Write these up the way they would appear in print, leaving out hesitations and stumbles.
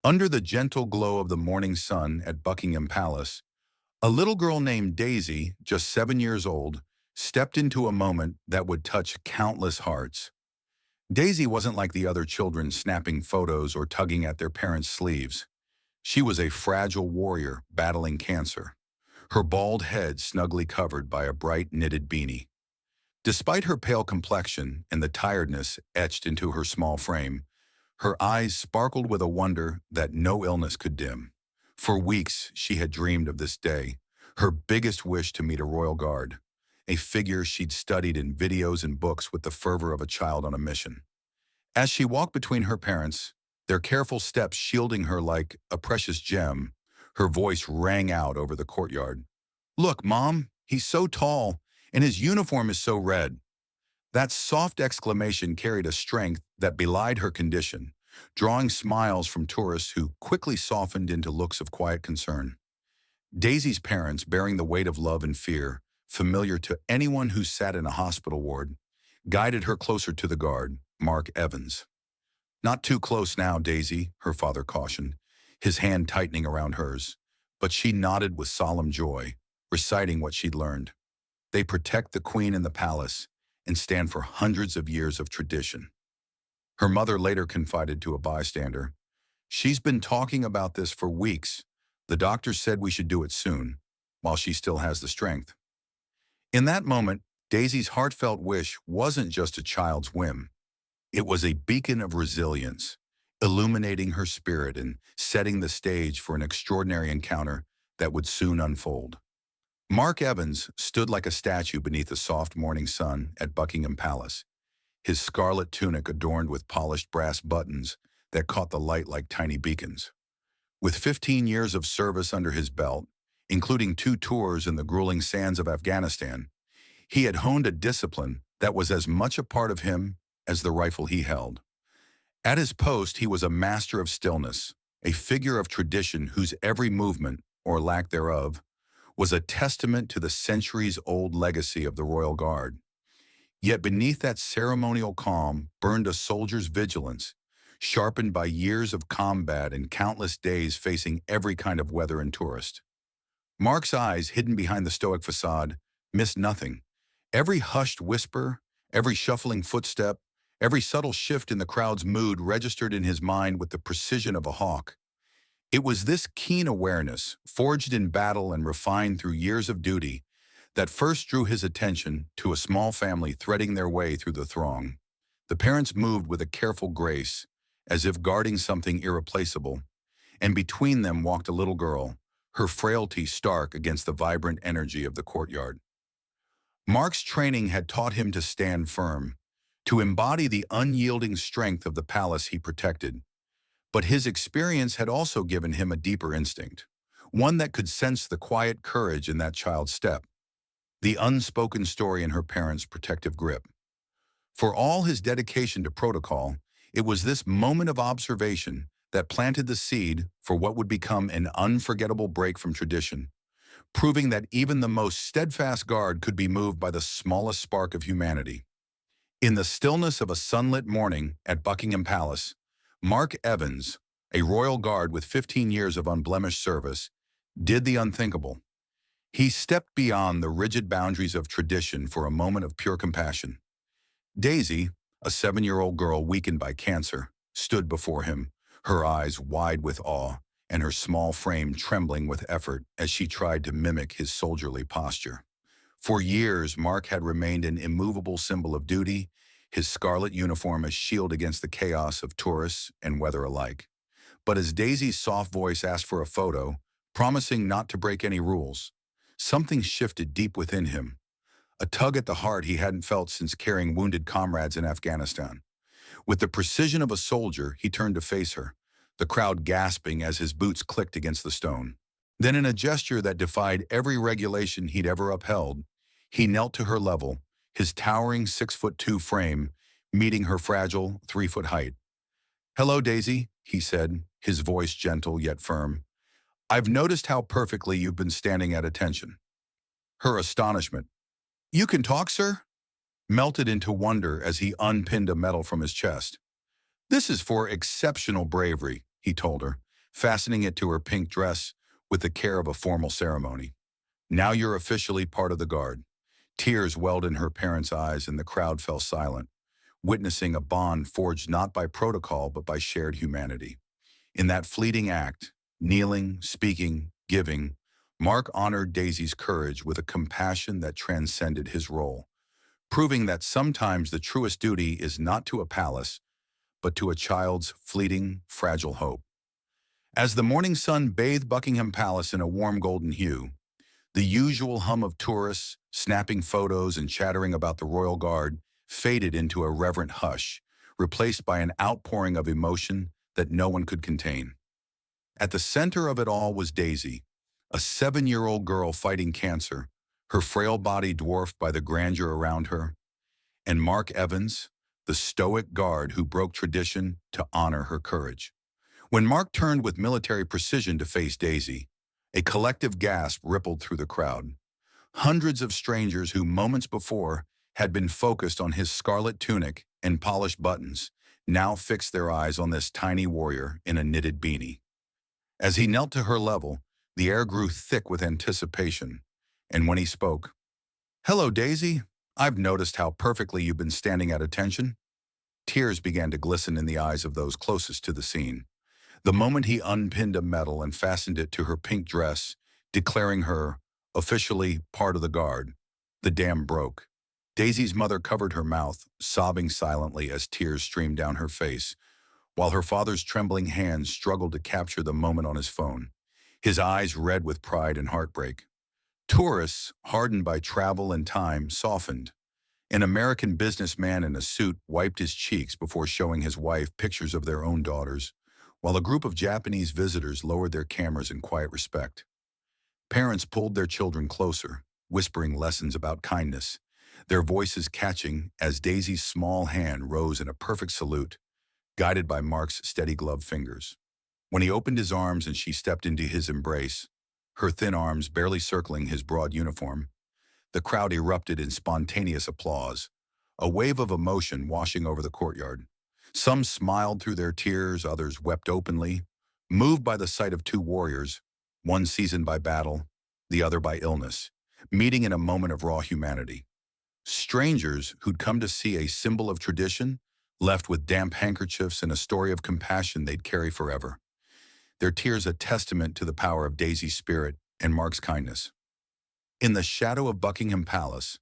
Under the gentle glow of the morning sun at Buckingham Palace, a little girl named Daisy, just 7 years old, stepped into a moment that would touch countless hearts. Daisy wasn't like the other children snapping photos or tugging at their parents' sleeves. She was a fragile warrior battling cancer, her bald head snugly covered by a bright knitted beanie. Despite her pale complexion and the tiredness etched into her small frame, her eyes sparkled with a wonder that no illness could dim. For weeks, she had dreamed of this day, her biggest wish to meet a royal guard, a figure she'd studied in videos and books with the fervor of a child on a mission. As she walked between her parents, their careful steps shielding her like a precious gem, her voice rang out over the courtyard. "Look, Mom, he's so tall, and his uniform is so red." That soft exclamation carried a strength that belied her condition, drawing smiles from tourists who quickly softened into looks of quiet concern. Daisy's parents, bearing the weight of love and fear, familiar to anyone who sat in a hospital ward, guided her closer to the guard, Mark Evans. "Not too close now, Daisy," her father cautioned, his hand tightening around hers, but she nodded with solemn joy, reciting what she'd learned. They protect the queen and the palace and stand for hundreds of years of tradition. Her mother later confided to a bystander, "She's been talking about this for weeks. The doctor said we should do it soon, while she still has the strength." In that moment, Daisy's heartfelt wish wasn't just a child's whim. It was a beacon of resilience, illuminating her spirit and setting the stage for an extraordinary encounter that would soon unfold. Mark Evans stood like a statue beneath the soft morning sun at Buckingham Palace, his scarlet tunic adorned with polished brass buttons that caught the light like tiny beacons. With 15 years of service under his belt, including 2 tours in the grueling sands of Afghanistan, he had honed a discipline that was as much a part of him as the rifle he held. At his post, he was a master of stillness, a figure of tradition whose every movement, or lack thereof, was a testament to the centuries-old legacy of the Royal Guard. Yet beneath that ceremonial calm burned a soldier's vigilance, sharpened by years of combat and countless days facing every kind of weather and tourist. Mark's eyes, hidden behind the stoic facade, missed nothing. Every hushed whisper, every shuffling footstep, every subtle shift in the crowd's mood registered in his mind with the precision of a hawk. It was this keen awareness, forged in battle and refined through years of duty, that first drew his attention to a small family threading their way through the throng. The parents moved with a careful grace, as if guarding something irreplaceable, and between them walked a little girl, her frailty stark against the vibrant energy of the courtyard. Mark's training had taught him to stand firm, to embody the unyielding strength of the palace he protected. But his experience had also given him a deeper instinct, one that could sense the quiet courage in that child's step, the unspoken story in her parents' protective grip. For all his dedication to protocol, it was this moment of observation that planted the seed for what would become an unforgettable break from tradition, proving that even the most steadfast guard could be moved by the smallest spark of humanity. In the stillness of a sunlit morning at Buckingham Palace, Mark Evans, a royal guard with 15 years of unblemished service, did the unthinkable. He stepped beyond the rigid boundaries of tradition for a moment of pure compassion. Daisy, a 7-year-old girl weakened by cancer, stood before him, her eyes wide with awe and her small frame trembling with effort as she tried to mimic his soldierly posture. For years, Mark had remained an immovable symbol of duty, his scarlet uniform a shield against the chaos of tourists and weather alike. But as Daisy's soft voice asked for a photo, promising not to break any rules, something shifted deep within him, a tug at the heart he hadn't felt since carrying wounded comrades in Afghanistan. With the precision of a soldier, he turned to face her, the crowd gasping as his boots clicked against the stone. Then in a gesture that defied every regulation he'd ever upheld, he knelt to her level, his towering 6'2" frame meeting her fragile 3-foot height. "Hello, Daisy," he said, his voice gentle yet firm. "I've noticed how perfectly you've been standing at attention." Her astonishment, "You can talk, sir?" melted into wonder as he unpinned a medal from his chest. "This is for exceptional bravery," he told her, fastening it to her pink dress with the care of a formal ceremony. Now you're officially part of the guard. Tears welled in her parents' eyes and the crowd fell silent, witnessing a bond forged not by protocol but by shared humanity. In that fleeting act, kneeling, speaking, giving, Mark honored Daisy's courage with a compassion that transcended his role, proving that sometimes the truest duty is not to a palace, but to a child's fleeting, fragile hope. As the morning sun bathed Buckingham Palace in a warm golden hue, the usual hum of tourists, snapping photos and chattering about the royal guard, faded into a reverent hush, replaced by an outpouring of emotion that no one could contain. At the center of it all was Daisy, a 7-year-old girl fighting cancer, her frail body dwarfed by the grandeur around her, and Mark Evans, the stoic guard who broke tradition to honor her courage. When Mark turned with military precision to face Daisy, a collective gasp rippled through the crowd. Hundreds of strangers who moments before had been focused on his scarlet tunic and polished buttons now fixed their eyes on this tiny warrior in a knitted beanie. As he knelt to her level, the air grew thick with anticipation, and when he spoke, "Hello, Daisy. I've noticed how perfectly you've been standing at attention." Tears began to glisten in the eyes of those closest to the scene. The moment he unpinned a medal and fastened it to her pink dress, declaring her officially part of the guard, the dam broke. Daisy's mother covered her mouth, sobbing silently as tears streamed down her face, while her father's trembling hands struggled to capture the moment on his phone, his eyes red with pride and heartbreak. Tourists, hardened by travel and time, softened. An American businessman in a suit wiped his cheeks before showing his wife pictures of their own daughters, while a group of Japanese visitors lowered their cameras in quiet respect. Parents pulled their children closer, whispering lessons about kindness, their voices catching as Daisy's small hand rose in a perfect salute, guided by Mark's steady gloved fingers. When he opened his arms and she stepped into his embrace, her thin arms barely circling his broad uniform, the crowd erupted in spontaneous applause, a wave of emotion washing over the courtyard. Some smiled through their tears, others wept openly, moved by the sight of two warriors, one seasoned by battle, the other by illness, meeting in a moment of raw humanity. Strangers who'd come to see a symbol of tradition left with damp handkerchiefs and a story of compassion they'd carry forever, their tears a testament to the power of Daisy's spirit and Mark's kindness. In the shadow of Buckingham Palace,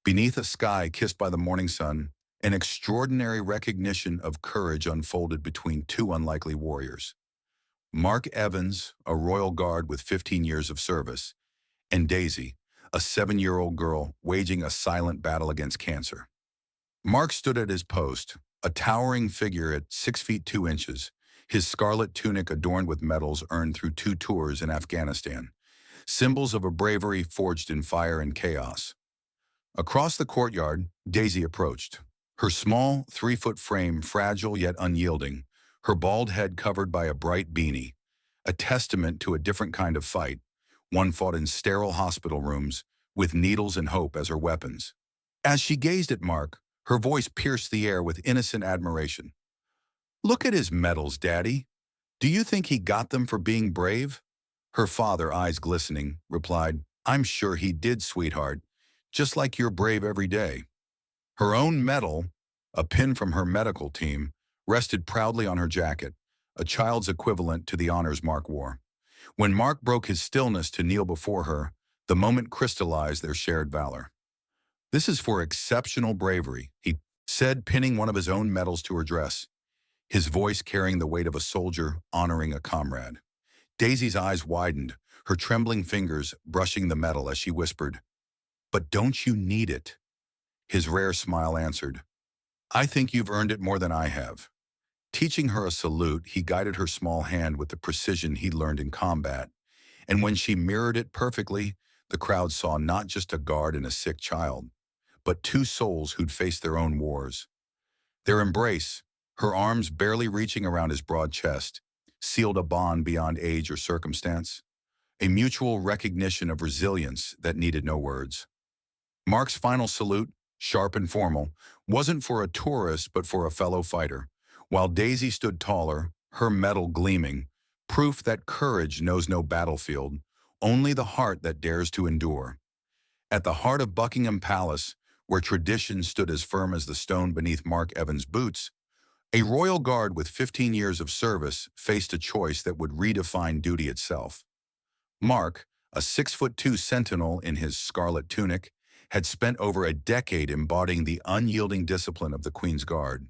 beneath a sky kissed by the morning sun, an extraordinary recognition of courage unfolded between two unlikely warriors. Mark Evans, a royal guard with 15 years of service, and Daisy, a 7-year-old girl waging a silent battle against cancer. Mark stood at his post, a towering figure at 6 feet 2 inches, his scarlet tunic adorned with medals earned through 2 tours in Afghanistan, symbols of a bravery forged in fire and chaos. Across the courtyard, Daisy approached, her small 3-foot frame fragile yet unyielding, her bald head covered by a bright beanie, a testament to a different kind of fight, one fought in sterile hospital rooms, with needles and hope as her weapons. As she gazed at Mark, her voice pierced the air with innocent admiration. "Look at his medals, Daddy. Do you think he got them for being brave?" Her father, eyes glistening, replied, "I'm sure he did, sweetheart, just like you're brave every day." Her own medal, a pin from her medical team, rested proudly on her jacket, a child's equivalent to the honors Mark wore. When Mark broke his stillness to kneel before her, the moment crystallized their shared valor. "This is for exceptional bravery," he said, pinning one of his own medals to her dress, his voice carrying the weight of a soldier honoring a comrade. Daisy's eyes widened, her trembling fingers brushing the medal as she whispered, "But don't you need it?" His rare smile answered, "I think you've earned it more than I have." Teaching her a salute, he guided her small hand with the precision he'd learned in combat, and when she mirrored it perfectly, the crowd saw not just a guard and a sick child, but 2 souls who'd faced their own wars. Their embrace, her arms barely reaching around his broad chest, sealed a bond beyond age or circumstance, a mutual recognition of resilience that needed no words. Mark's final salute, sharp and formal, wasn't for a tourist but for a fellow fighter, while Daisy stood taller, her medal gleaming, proof that courage knows no battlefield, only the heart that dares to endure. At the heart of Buckingham Palace, where tradition stood as firm as the stone beneath Mark Evans' boots, a royal guard with 15 years of service faced a choice that would redefine duty itself. Mark, a 6'2" sentinel in his scarlet tunic, had spent over a decade embodying the unyielding discipline of the Queen's Guard.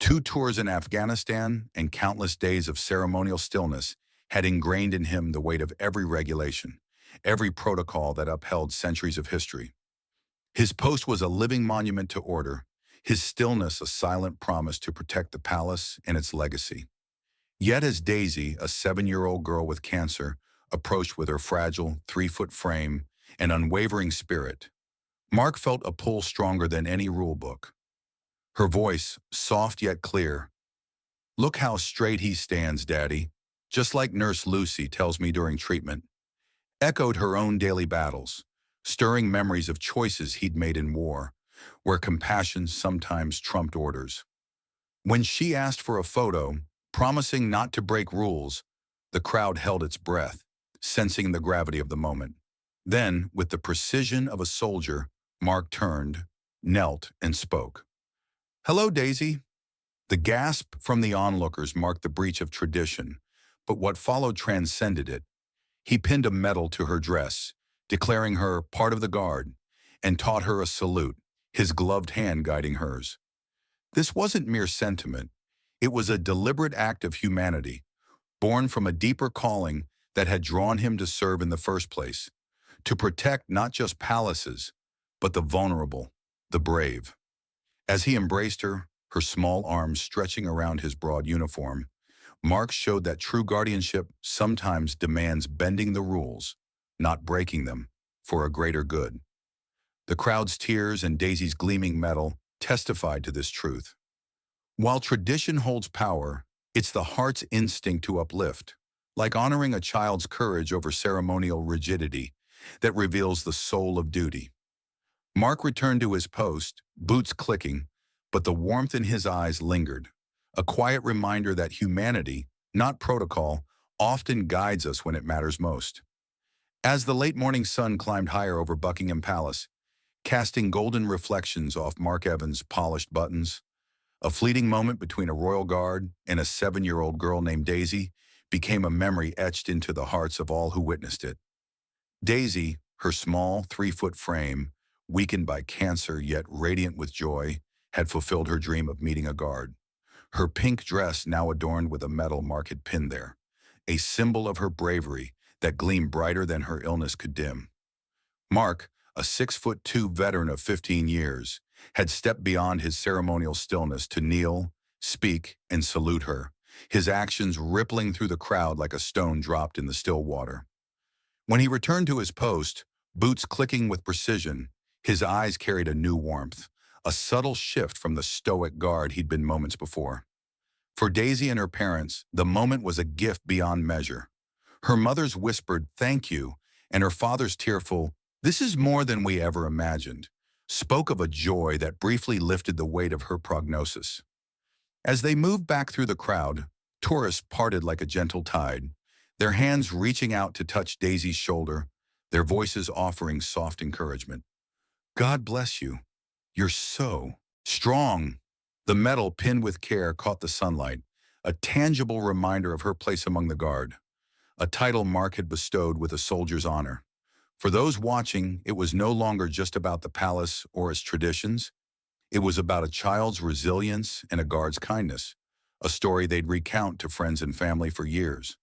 2 tours in Afghanistan and countless days of ceremonial stillness had ingrained in him the weight of every regulation, every protocol that upheld centuries of history. His post was a living monument to order, his stillness a silent promise to protect the palace and its legacy. Yet as Daisy, a 7-year-old girl with cancer, approached with her fragile, 3-foot frame and unwavering spirit, Mark felt a pull stronger than any rule book. Her voice, soft yet clear. "Look how straight he stands, Daddy, just like Nurse Lucy tells me during treatment," echoed her own daily battles, stirring memories of choices he'd made in war, where compassion sometimes trumped orders. When she asked for a photo, promising not to break rules, the crowd held its breath, sensing the gravity of the moment. Then, with the precision of a soldier, Mark turned, knelt, and spoke. "Hello, Daisy." The gasp from the onlookers marked the breach of tradition, but what followed transcended it. He pinned a medal to her dress, declaring her part of the guard, and taught her a salute, his gloved hand guiding hers. This wasn't mere sentiment. It was a deliberate act of humanity, born from a deeper calling that had drawn him to serve in the first place, to protect not just palaces, but the vulnerable, the brave. As he embraced her, her small arms stretching around his broad uniform, Mark showed that true guardianship sometimes demands bending the rules, not breaking them, for a greater good. The crowd's tears and Daisy's gleaming medal testified to this truth. While tradition holds power, it's the heart's instinct to uplift, like honoring a child's courage over ceremonial rigidity, that reveals the soul of duty. Mark returned to his post, boots clicking, but the warmth in his eyes lingered, a quiet reminder that humanity, not protocol, often guides us when it matters most. As the late morning sun climbed higher over Buckingham Palace, casting golden reflections off Mark Evans' polished buttons, a fleeting moment between a royal guard and a 7-year-old girl named Daisy became a memory etched into the hearts of all who witnessed it. Daisy, her small 3-foot frame, weakened by cancer yet radiant with joy, had fulfilled her dream of meeting a guard. Her pink dress now adorned with a medal Mark had pinned there, a symbol of her bravery that gleamed brighter than her illness could dim. Mark, a 6'2" veteran of 15 years, had stepped beyond his ceremonial stillness to kneel, speak, and salute her, his actions rippling through the crowd like a stone dropped in the still water. When he returned to his post, boots clicking with precision, his eyes carried a new warmth, a subtle shift from the stoic guard he'd been moments before. For Daisy and her parents, the moment was a gift beyond measure. Her mother's whispered, "Thank you," and her father's tearful, "This is more than we ever imagined," spoke of a joy that briefly lifted the weight of her prognosis. As they moved back through the crowd, tourists parted like a gentle tide, their hands reaching out to touch Daisy's shoulder, their voices offering soft encouragement. "God bless you. You're so strong." The medal pinned with care caught the sunlight, a tangible reminder of her place among the guard, a title Mark had bestowed with a soldier's honor. For those watching, it was no longer just about the palace or its traditions. It was about a child's resilience and a guard's kindness, a story they'd recount to friends and family for years.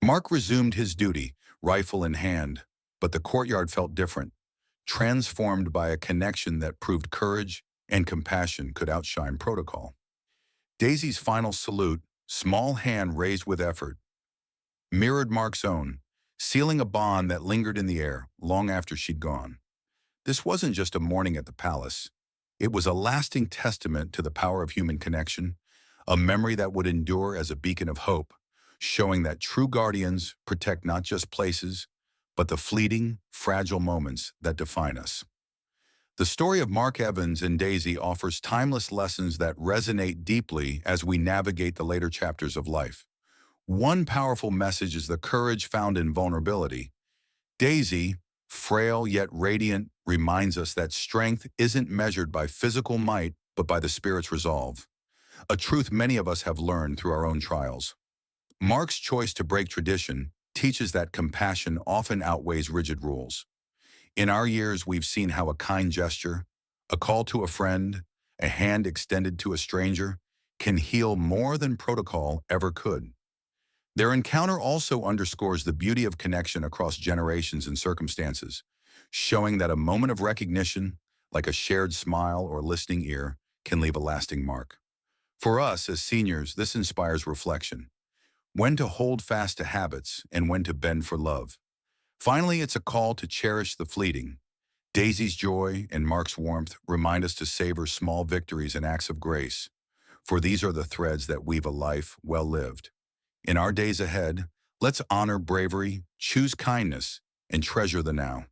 Mark resumed his duty, rifle in hand, but the courtyard felt different, transformed by a connection that proved courage and compassion could outshine protocol. Daisy's final salute, small hand raised with effort, mirrored Mark's own, sealing a bond that lingered in the air long after she'd gone. This wasn't just a morning at the palace. It was a lasting testament to the power of human connection, a memory that would endure as a beacon of hope, showing that true guardians protect not just places, but the fleeting, fragile moments that define us. The story of Mark Evans and Daisy offers timeless lessons that resonate deeply as we navigate the later chapters of life. One powerful message is the courage found in vulnerability. Daisy, frail yet radiant, reminds us that strength isn't measured by physical might, but by the spirit's resolve, a truth many of us have learned through our own trials. Mark's choice to break tradition teaches that compassion often outweighs rigid rules. In our years, we've seen how a kind gesture, a call to a friend, a hand extended to a stranger, can heal more than protocol ever could. Their encounter also underscores the beauty of connection across generations and circumstances, showing that a moment of recognition, like a shared smile or listening ear, can leave a lasting mark. For us as seniors, this inspires reflection: when to hold fast to habits and when to bend for love. Finally, it's a call to cherish the fleeting. Daisy's joy and Mark's warmth remind us to savor small victories and acts of grace, for these are the threads that weave a life well lived. In our days ahead, let's honor bravery, choose kindness, and treasure the now.